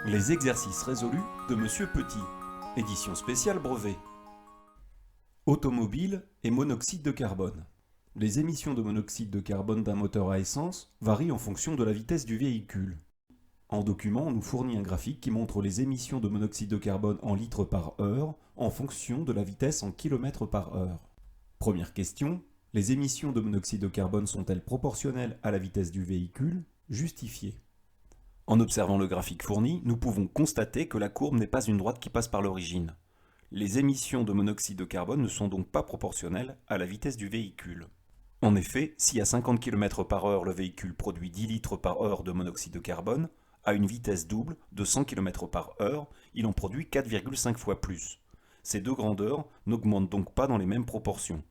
Les exercices résolus de Monsieur Petit, édition spéciale brevet. Automobile et monoxyde de carbone. Les émissions de monoxyde de carbone d'un moteur à essence varient en fonction de la vitesse du véhicule. En document, on nous fournit un graphique qui montre les émissions de monoxyde de carbone en litres par heure en fonction de la vitesse en kilomètres par heure. Première question, les émissions de monoxyde de carbone sont-elles proportionnelles à la vitesse du véhicule? Justifié. En observant le graphique fourni, nous pouvons constater que la courbe n'est pas une droite qui passe par l'origine. Les émissions de monoxyde de carbone ne sont donc pas proportionnelles à la vitesse du véhicule. En effet, si à 50 km par heure le véhicule produit 10 litres par heure de monoxyde de carbone, à une vitesse double de 100 km par heure, il en produit 4,5 fois plus. Ces deux grandeurs n'augmentent donc pas dans les mêmes proportions.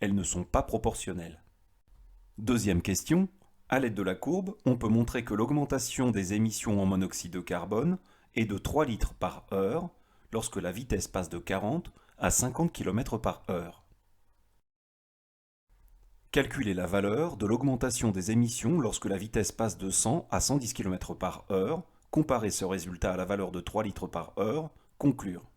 Elles ne sont pas proportionnelles. Deuxième question. À l'aide de la courbe, on peut montrer que l'augmentation des émissions en monoxyde de carbone est de 3 litres par heure lorsque la vitesse passe de 40 à 50 km par heure. Calculer la valeur de l'augmentation des émissions lorsque la vitesse passe de 100 à 110 km par heure, comparer ce résultat à la valeur de 3 litres par heure, conclure.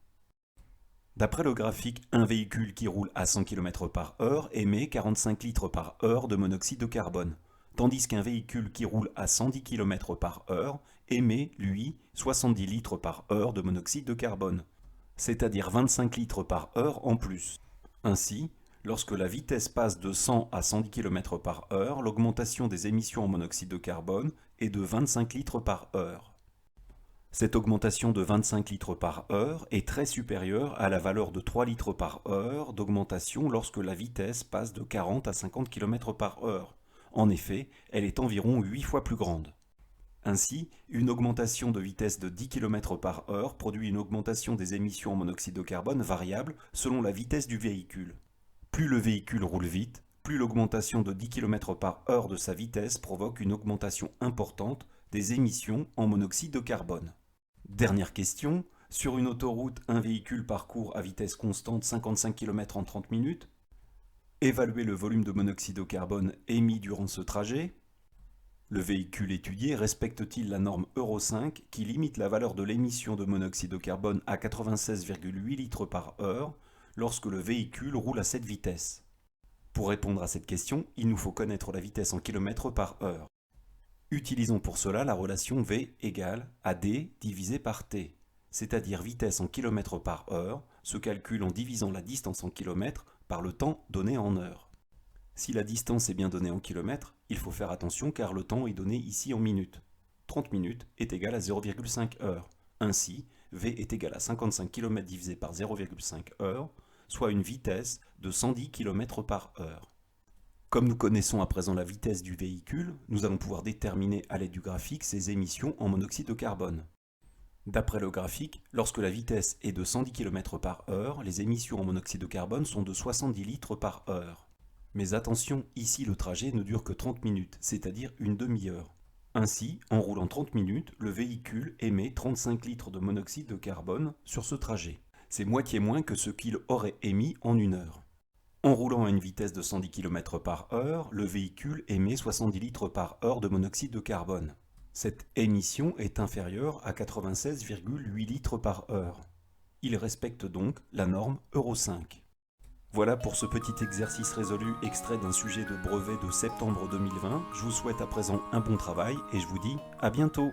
D'après le graphique, un véhicule qui roule à 100 km par heure émet 45 litres par heure de monoxyde de carbone, tandis qu'un véhicule qui roule à 110 km par heure émet, lui, 70 litres par heure de monoxyde de carbone, c'est-à-dire 25 litres par heure en plus. Ainsi, lorsque la vitesse passe de 100 à 110 km par heure, l'augmentation des émissions en monoxyde de carbone est de 25 litres par heure. Cette augmentation de 25 litres par heure est très supérieure à la valeur de 3 litres par heure d'augmentation lorsque la vitesse passe de 40 à 50 km par heure. En effet, elle est environ 8 fois plus grande. Ainsi, une augmentation de vitesse de 10 km par heure produit une augmentation des émissions en monoxyde de carbone variable selon la vitesse du véhicule. Plus le véhicule roule vite, plus l'augmentation de 10 km par heure de sa vitesse provoque une augmentation importante des émissions en monoxyde de carbone. Dernière question, sur une autoroute, un véhicule parcourt à vitesse constante 55 km en 30 minutes. Évaluer le volume de monoxyde de carbone émis durant ce trajet. Le véhicule étudié respecte-t-il la norme Euro 5 qui limite la valeur de l'émission de monoxyde de carbone à 96,8 litres par heure lorsque le véhicule roule à cette vitesse? Pour répondre à cette question, il nous faut connaître la vitesse en kilomètres par heure. Utilisons pour cela la relation V égale AD divisé par T, c'est-à-dire vitesse en kilomètres par heure, se calcule en divisant la distance en kilomètres par le temps donné en heures. Si la distance est bien donnée en kilomètres, il faut faire attention car le temps est donné ici en minutes. 30 minutes est égal à 0,5 heures. Ainsi, V est égal à 55 km divisé par 0,5 heures, soit une vitesse de 110 km par heure. Comme nous connaissons à présent la vitesse du véhicule, nous allons pouvoir déterminer à l'aide du graphique ses émissions en monoxyde de carbone. D'après le graphique, lorsque la vitesse est de 110 km par heure, les émissions en monoxyde de carbone sont de 70 litres par heure. Mais attention, ici le trajet ne dure que 30 minutes, c'est-à-dire une demi-heure. Ainsi, en roulant 30 minutes, le véhicule émet 35 litres de monoxyde de carbone sur ce trajet. C'est moitié moins que ce qu'il aurait émis en une heure. En roulant à une vitesse de 110 km par heure, le véhicule émet 70 litres par heure de monoxyde de carbone. Cette émission est inférieure à 96,8 litres par heure. Il respecte donc la norme Euro 5. Voilà pour ce petit exercice résolu extrait d'un sujet de brevet de septembre 2020. Je vous souhaite à présent un bon travail et je vous dis à bientôt.